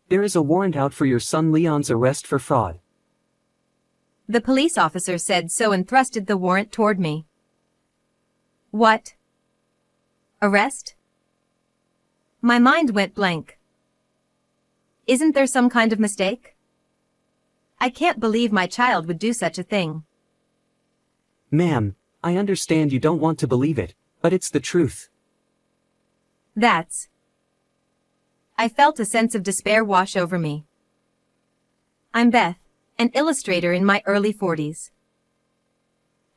There is a warrant out for your son Leon's arrest for fraud. The police officer said so and thrusted the warrant toward me. What? Arrest? My mind went blank. Isn't there some kind of mistake? I can't believe my child would do such a thing. Ma'am, I understand you don't want to believe it, but it's the truth. I felt a sense of despair wash over me. I'm Beth, an illustrator in my early 40s.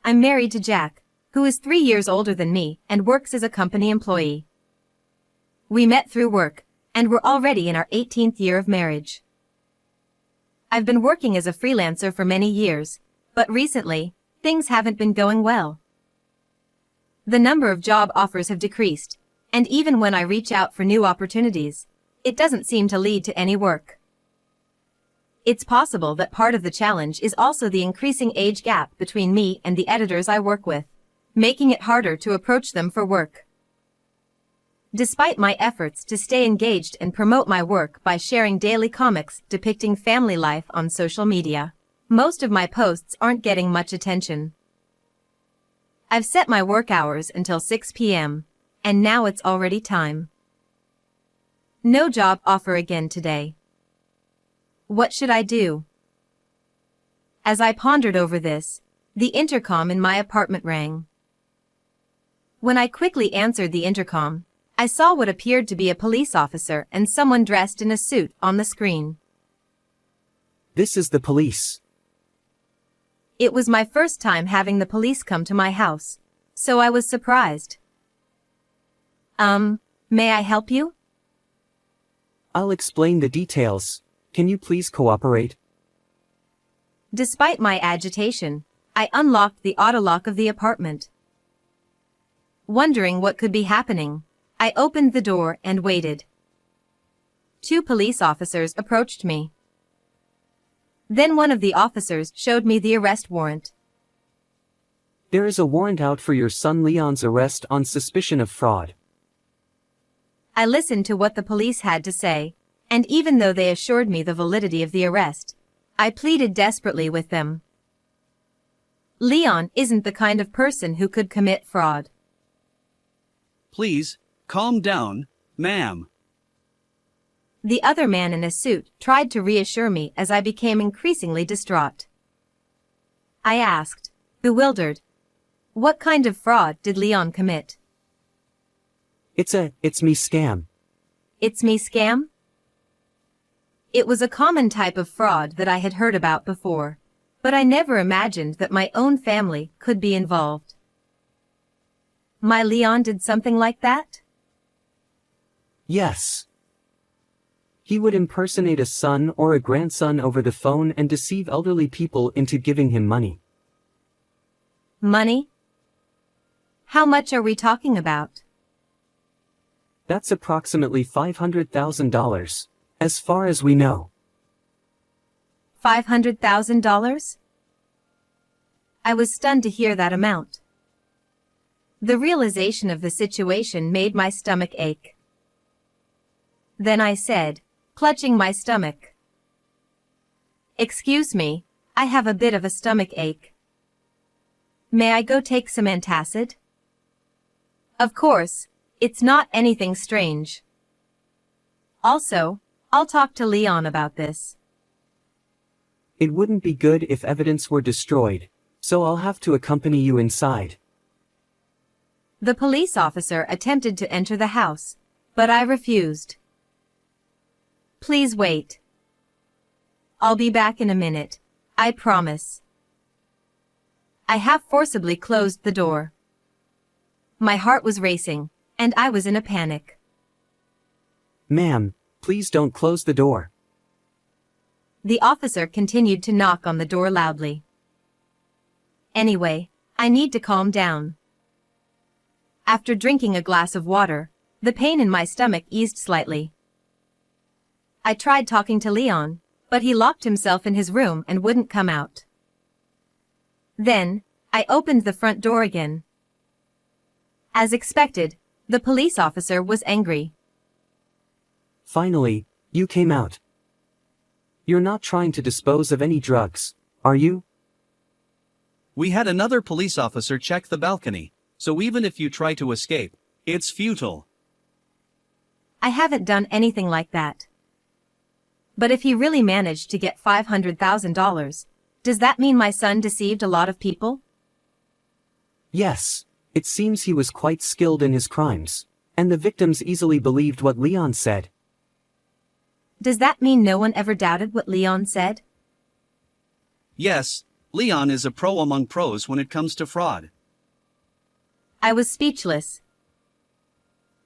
I'm married to Jack, who is 3 years older than me and works as a company employee. We met through work, and we're already in our 18th year of marriage. I've been working as a freelancer for many years, but recently, things haven't been going well. The number of job offers have decreased, and even when I reach out for new opportunities, it doesn't seem to lead to any work. It's possible that part of the challenge is also the increasing age gap between me and the editors I work with, making it harder to approach them for work. Despite my efforts to stay engaged and promote my work by sharing daily comics depicting family life on social media, most of my posts aren't getting much attention. I've set my work hours until 6 p.m., and now it's already time. No job offer again today. What should I do? As I pondered over this, the intercom in my apartment rang. When I quickly answered the intercom, I saw what appeared to be a police officer and someone dressed in a suit on the screen. This is the police. It was my first time having the police come to my house, so I was surprised. May I help you? I'll explain the details. Can you please cooperate? Despite my agitation, I unlocked the autolock of the apartment. Wondering what could be happening, I opened the door and waited. 2 police officers approached me. Then one of the officers showed me the arrest warrant. There is a warrant out for your son Leon's arrest on suspicion of fraud. I listened to what the police had to say, and even though they assured me the validity of the arrest, I pleaded desperately with them. Leon isn't the kind of person who could commit fraud. Please, calm down, ma'am. The other man in a suit tried to reassure me as I became increasingly distraught. I asked, bewildered, what kind of fraud did Leon commit? It's me scam. It's me scam? It was a common type of fraud that I had heard about before, but I never imagined that my own family could be involved. My Leon did something like that? Yes. He would impersonate a son or a grandson over the phone and deceive elderly people into giving him money. Money? How much are we talking about? That's approximately $500,000, as far as we know. $500,000? I was stunned to hear that amount. The realization of the situation made my stomach ache. Then I said, clutching my stomach, "Excuse me, I have a bit of a stomach ache. May I go take some antacid?" Of course, it's not anything strange. Also, I'll talk to Leon about this. It wouldn't be good if evidence were destroyed, so I'll have to accompany you inside. The police officer attempted to enter the house, but I refused. Please wait. I'll be back in a minute, I promise. I half forcibly closed the door. My heart was racing, and I was in a panic. Ma'am, please don't close the door. The officer continued to knock on the door loudly. Anyway, I need to calm down. After drinking a glass of water, the pain in my stomach eased slightly. I tried talking to Leon, but he locked himself in his room and wouldn't come out. Then, I opened the front door again. As expected, the police officer was angry. Finally, you came out. You're not trying to dispose of any drugs, are you? We had another police officer check the balcony, so even if you try to escape, it's futile. I haven't done anything like that. But if he really managed to get $500,000, does that mean my son deceived a lot of people? Yes, it seems he was quite skilled in his crimes, and the victims easily believed what Leon said. Does that mean no one ever doubted what Leon said? Yes, Leon is a pro among pros when it comes to fraud. I was speechless.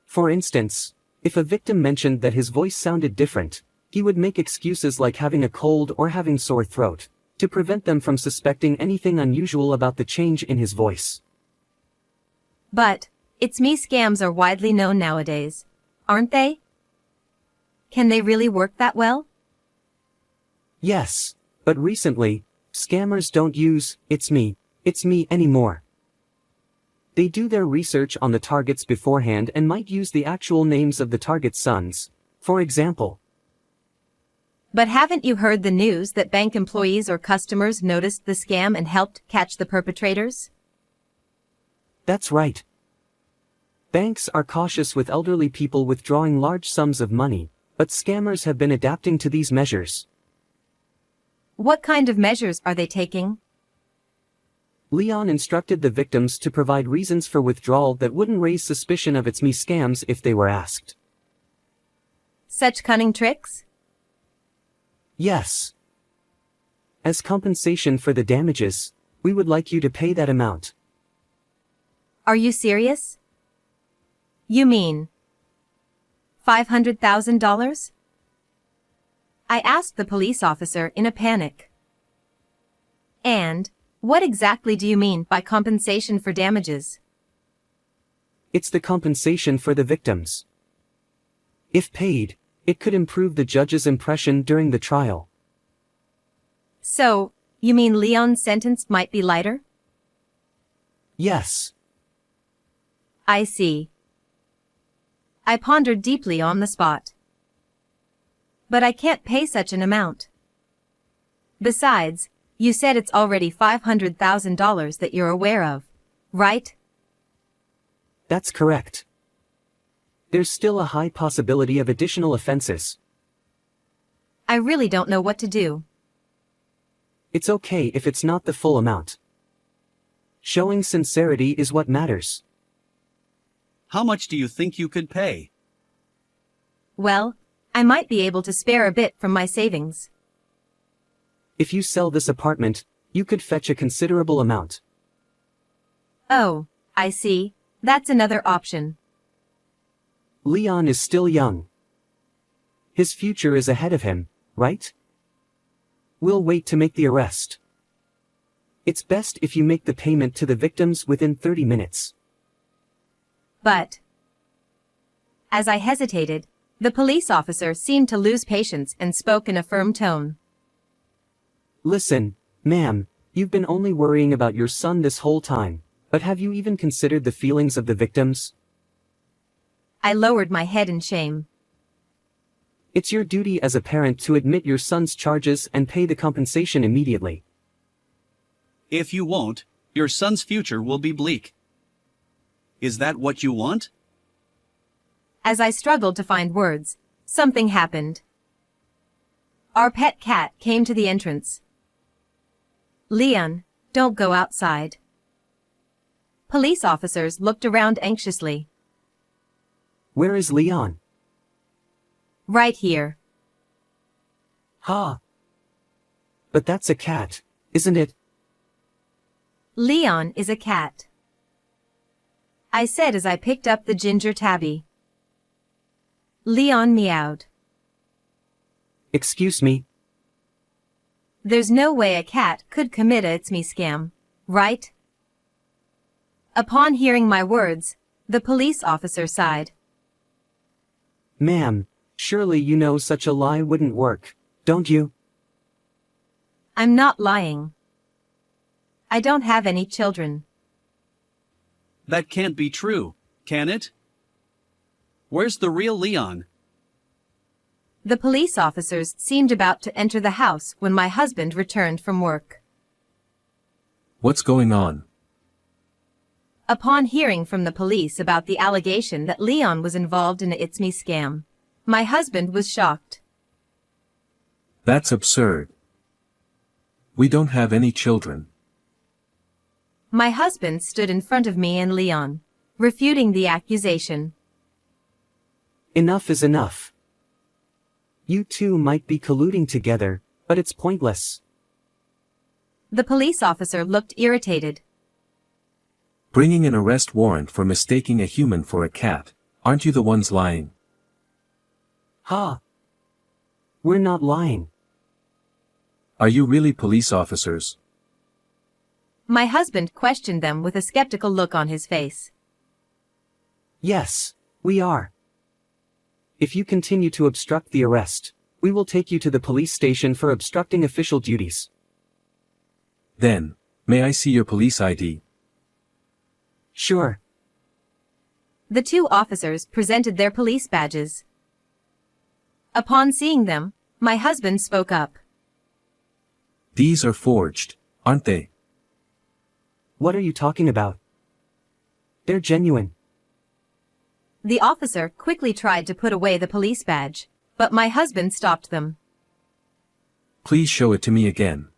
For instance, if a victim mentioned that his voice sounded different, he would make excuses like having a cold or having sore throat, to prevent them from suspecting anything unusual about the change in his voice. But, It's Me scams are widely known nowadays, aren't they? Can they really work that well? Yes, but recently, scammers don't use it's me anymore. They do their research on the targets beforehand and might use the actual names of the target's sons, for example. But haven't you heard the news that bank employees or customers noticed the scam and helped catch the perpetrators? That's right. Banks are cautious with elderly people withdrawing large sums of money, but scammers have been adapting to these measures. What kind of measures are they taking? Leon instructed the victims to provide reasons for withdrawal that wouldn't raise suspicion of it's me scams if they were asked. Such cunning tricks? Yes. As compensation for the damages, we would like you to pay that amount. Are you serious? You mean $500,000? I asked the police officer in a panic. And, what exactly do you mean by compensation for damages? It's the compensation for the victims. If paid, it could improve the judge's impression during the trial. So, you mean Leon's sentence might be lighter? Yes. I see. I pondered deeply on the spot. But I can't pay such an amount. Besides, you said it's already $500,000 that you're aware of, right? That's correct. There's still a high possibility of additional offenses. I really don't know what to do. It's okay if it's not the full amount. Showing sincerity is what matters. How much do you think you could pay? Well, I might be able to spare a bit from my savings. If you sell this apartment, you could fetch a considerable amount. Oh, I see. That's another option. Leon is still young. His future is ahead of him, right? We'll wait to make the arrest. It's best if you make the payment to the victims within 30 minutes. But, as I hesitated, the police officer seemed to lose patience and spoke in a firm tone. Listen, ma'am, you've been only worrying about your son this whole time, but have you even considered the feelings of the victims? I lowered my head in shame. It's your duty as a parent to admit your son's charges and pay the compensation immediately. If you won't, your son's future will be bleak. Is that what you want? As I struggled to find words, something happened. Our pet cat came to the entrance. Leon, don't go outside. Police officers looked around anxiously. Where is Leon? Right here. Ha! But that's a cat, isn't it? Leon is a cat, I said as I picked up the ginger tabby. Leon meowed. Excuse me? There's no way a cat could commit a It's Me scam, right? Upon hearing my words, the police officer sighed. Ma'am, surely you know such a lie wouldn't work, don't you? I'm not lying. I don't have any children. That can't be true, can it? Where's the real Leon? The police officers seemed about to enter the house when my husband returned from work. What's going on? Upon hearing from the police about the allegation that Leon was involved in a It's Me scam, my husband was shocked. That's absurd. We don't have any children. My husband stood in front of me and Leon, refuting the accusation. Enough is enough. You two might be colluding together, but it's pointless. The police officer looked irritated. Bringing an arrest warrant for mistaking a human for a cat, aren't you the ones lying? Ha! We're not lying. Are you really police officers? My husband questioned them with a skeptical look on his face. Yes, we are. If you continue to obstruct the arrest, we will take you to the police station for obstructing official duties. Then, may I see your police ID? Sure. The two officers presented their police badges. Upon seeing them, my husband spoke up. These are forged, aren't they? What are you talking about? They're genuine. The officer quickly tried to put away the police badge, but my husband stopped them. Please show it to me again.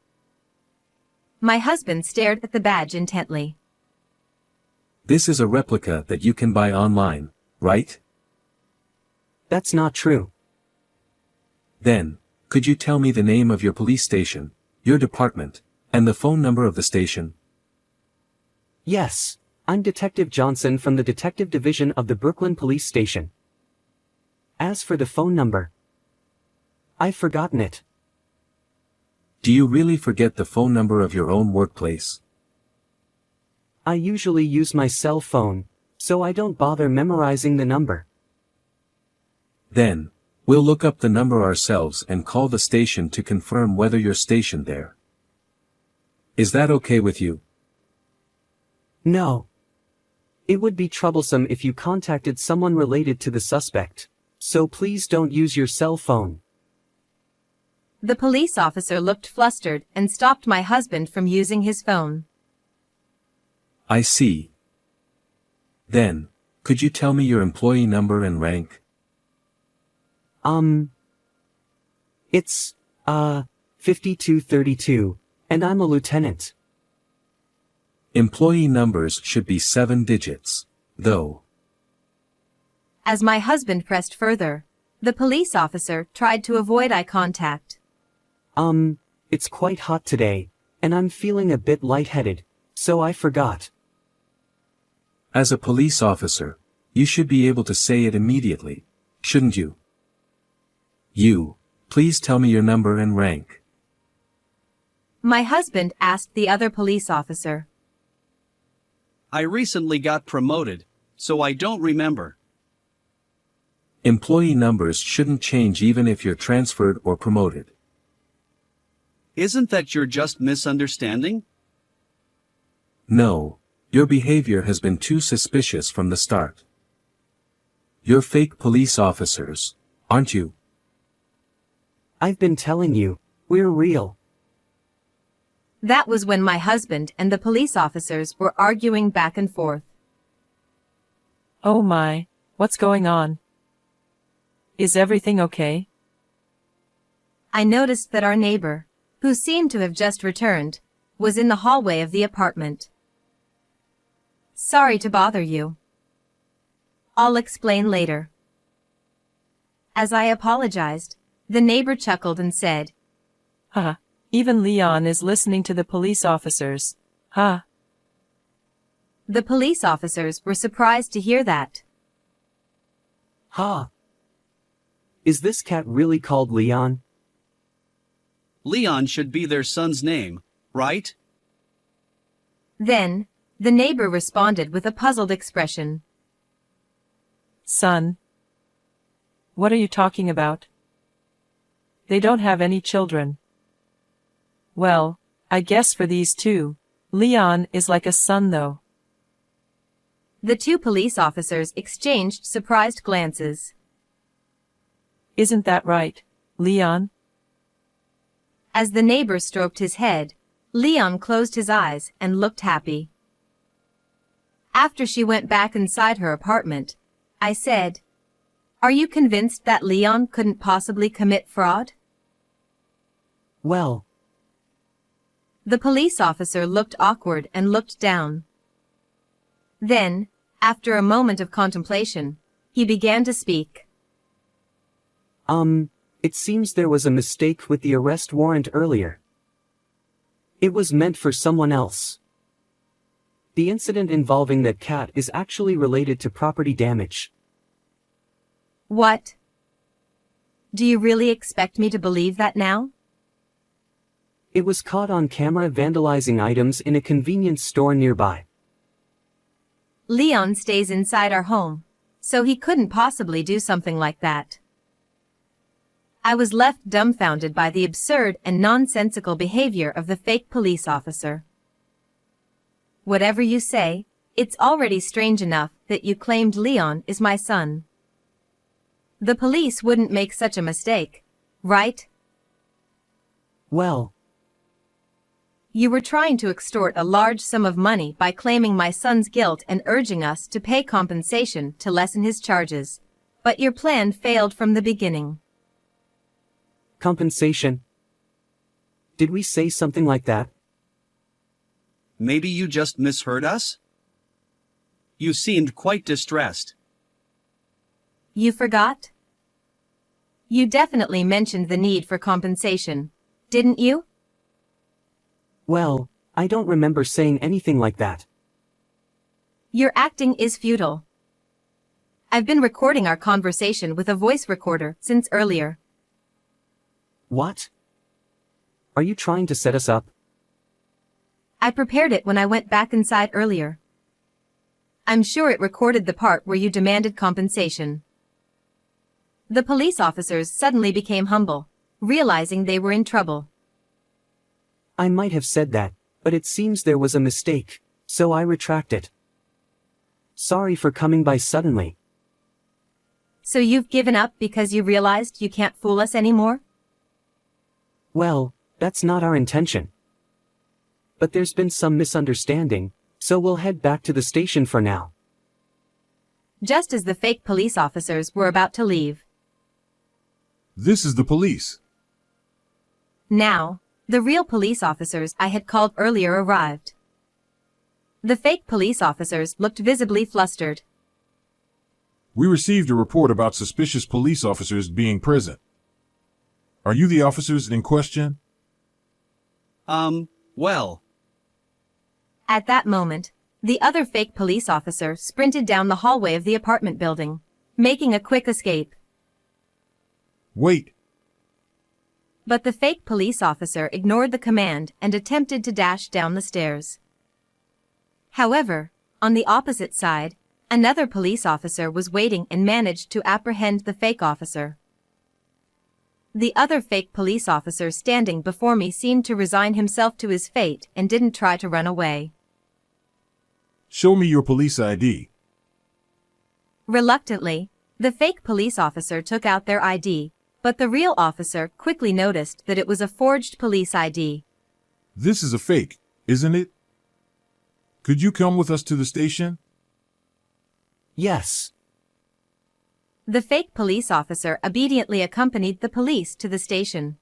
My husband stared at the badge intently. This is a replica that you can buy online, right? That's not true. Then, could you tell me the name of your police station, your department, and the phone number of the station? Yes, I'm Detective Johnson from the Detective Division of the Brooklyn Police Station. As for the phone number, I've forgotten it. Do you really forget the phone number of your own workplace? I usually use my cell phone, so I don't bother memorizing the number. Then, we'll look up the number ourselves and call the station to confirm whether you're stationed there. Is that okay with you? No. It would be troublesome if you contacted someone related to the suspect, so please don't use your cell phone. The police officer looked flustered and stopped my husband from using his phone. I see. Then, could you tell me your employee number and rank? It's, 5232, and I'm a lieutenant. Employee numbers should be 7 digits, though. As my husband pressed further, the police officer tried to avoid eye contact. It's quite hot today, and I'm feeling a bit lightheaded, so I forgot. As a police officer, you should be able to say it immediately, shouldn't you? Please tell me your number and rank. My husband asked the other police officer. I recently got promoted, so I don't remember. Employee numbers shouldn't change even if you're transferred or promoted. Isn't that you're just misunderstanding? No, your behavior has been too suspicious from the start. You're fake police officers, aren't you? I've been telling you, we're real. That was when my husband and the police officers were arguing back and forth. Oh my, what's going on? Is everything okay? I noticed that our neighbor, who seemed to have just returned, was in the hallway of the apartment. Sorry to bother you. I'll explain later. As I apologized, the neighbor chuckled and said, Haha, even Leon is listening to the police officers. Ha. The police officers were surprised to hear that. Ha! Is this cat really called Leon? Leon should be their son's name, right? Then, the neighbor responded with a puzzled expression. Son. What are you talking about? They don't have any children. Well, I guess for these two, Leon is like a son though. The two police officers exchanged surprised glances. Isn't that right, Leon? As the neighbor stroked his head, Leon closed his eyes and looked happy. After she went back inside her apartment, I said, "Are you convinced that Leon couldn't possibly commit fraud?" Well, The police officer looked awkward and looked down. Then, after a moment of contemplation, he began to speak. it seems there was a mistake with the arrest warrant earlier. It was meant for someone else. The incident involving that cat is actually related to property damage. What? Do you really expect me to believe that now? It was caught on camera vandalizing items in a convenience store nearby. Leon stays inside our home, so he couldn't possibly do something like that. I was left dumbfounded by the absurd and nonsensical behavior of the fake police officer. Whatever you say, it's already strange enough that you claimed Leon is my son. The police wouldn't make such a mistake, right? Well, You were trying to extort a large sum of money by claiming my son's guilt and urging us to pay compensation to lessen his charges. But your plan failed from the beginning. compensation? Did we say something like that? Maybe you just misheard us? You seemed quite distressed. You forgot? You definitely mentioned the need for compensation, didn't you? Well, I don't remember saying anything like that. Your acting is futile. I've been recording our conversation with a voice recorder since earlier. What? Are you trying to set us up? I prepared it when I went back inside earlier. I'm sure it recorded the part where you demanded compensation. The police officers suddenly became humble, realizing they were in trouble. I might have said that, but it seems there was a mistake, so I retract it. Sorry for coming by suddenly. So you've given up because you realized you can't fool us anymore? Well, that's not our intention. But there's been some misunderstanding, so we'll head back to the station for now. Just as the fake police officers were about to leave. This is the police. Now, the real police officers I had called earlier arrived. The fake police officers looked visibly flustered. We received a report about suspicious police officers being present. Are you the officers in question? Well. At that moment, the other fake police officer sprinted down the hallway of the apartment building, making a quick escape. Wait. But the fake police officer ignored the command and attempted to dash down the stairs. However, on the opposite side, another police officer was waiting and managed to apprehend the fake officer. The other fake police officer standing before me seemed to resign himself to his fate and didn't try to run away. Show me your police ID. Reluctantly, the fake police officer took out their ID, but the real officer quickly noticed that it was a forged police ID. This is a fake, isn't it? Could you come with us to the station? Yes. The fake police officer obediently accompanied the police to the station.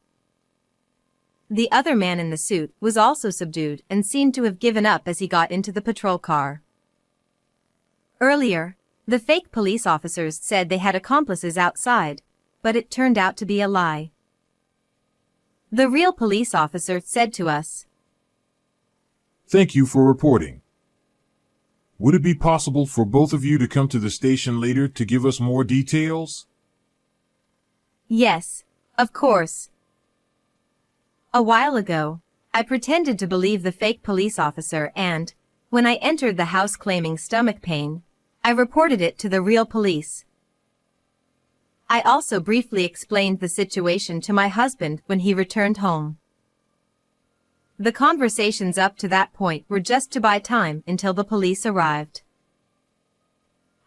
The other man in the suit was also subdued and seemed to have given up as he got into the patrol car. Earlier, the fake police officers said they had accomplices outside, but it turned out to be a lie. The real police officer said to us, Thank you for reporting. Would it be possible for both of you to come to the station later to give us more details? Yes, of course. A while ago, I pretended to believe the fake police officer and, when I entered the house claiming stomach pain, I reported it to the real police. I also briefly explained the situation to my husband when he returned home. The conversations up to that point were just to buy time until the police arrived.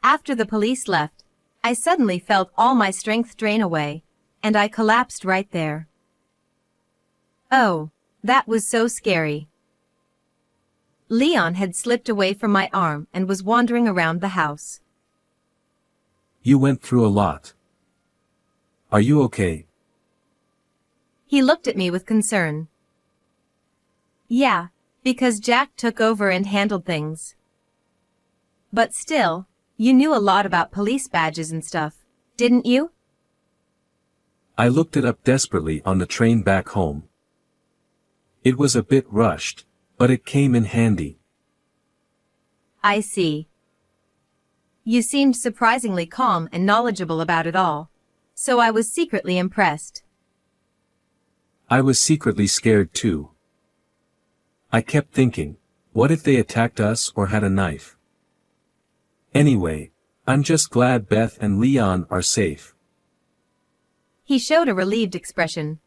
After the police left, I suddenly felt all my strength drain away, and I collapsed right there. Oh, that was so scary. Leon had slipped away from my arm and was wandering around the house. You went through a lot. Are you okay? He looked at me with concern. Yeah, because Jack took over and handled things. But still, you knew a lot about police badges and stuff, didn't you? I looked it up desperately on the train back home. It was a bit rushed, but it came in handy. I see. You seemed surprisingly calm and knowledgeable about it all, so I was secretly impressed. I was secretly scared too. I kept thinking, what if they attacked us or had a knife? Anyway, I'm just glad Beth and Leon are safe. He showed a relieved expression.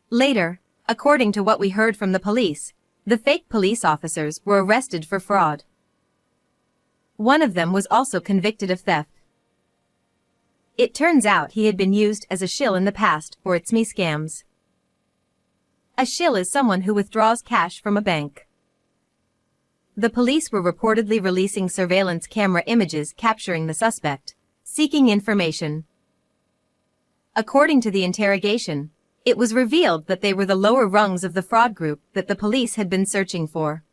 Later, according to what we heard from the police, the fake police officers were arrested for fraud. One of them was also convicted of theft. It turns out he had been used as a shill in the past for It's Me scams. A shill is someone who withdraws cash from a bank. The police were reportedly releasing surveillance camera images capturing the suspect, seeking information. According to the interrogation, it was revealed that they were the lower rungs of the fraud group that the police had been searching for.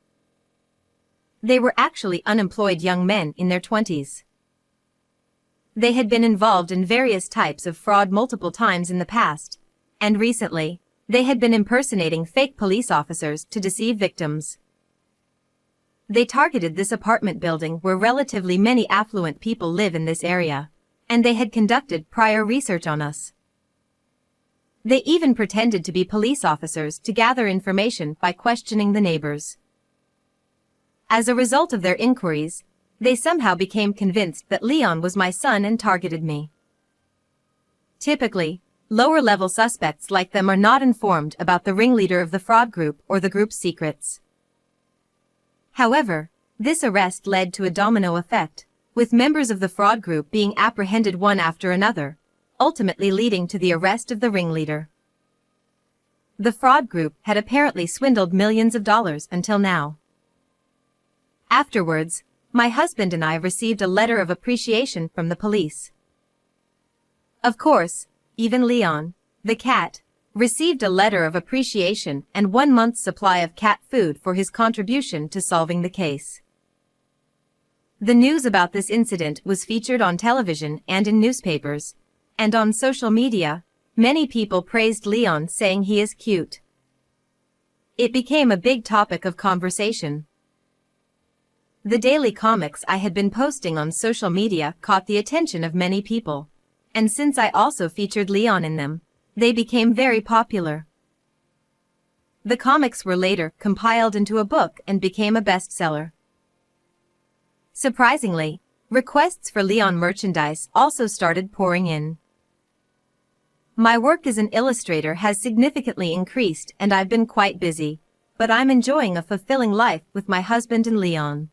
They were actually unemployed young men in their 20s. They had been involved in various types of fraud multiple times in the past, and recently, they had been impersonating fake police officers to deceive victims. They targeted this apartment building where relatively many affluent people live in this area, and they had conducted prior research on us. They even pretended to be police officers to gather information by questioning the neighbors. As a result of their inquiries, they somehow became convinced that Leon was my son and targeted me. Typically, lower-level suspects like them are not informed about the ringleader of the fraud group or the group's secrets. However, this arrest led to a domino effect, with members of the fraud group being apprehended one after another, ultimately leading to the arrest of the ringleader. The fraud group had apparently swindled millions of dollars until now. Afterwards, my husband and I received a letter of appreciation from the police. Of course, even Leon, the cat, received a letter of appreciation and 1 month's supply of cat food for his contribution to solving the case. The news about this incident was featured on television and in newspapers, and on social media, many people praised Leon, saying he is cute. It became a big topic of conversation. The daily comics I had been posting on social media caught the attention of many people, and since I also featured Leon in them, they became very popular. The comics were later compiled into a book and became a bestseller. Surprisingly, requests for Leon merchandise also started pouring in. My work as an illustrator has significantly increased and I've been quite busy, but I'm enjoying a fulfilling life with my husband and Leon.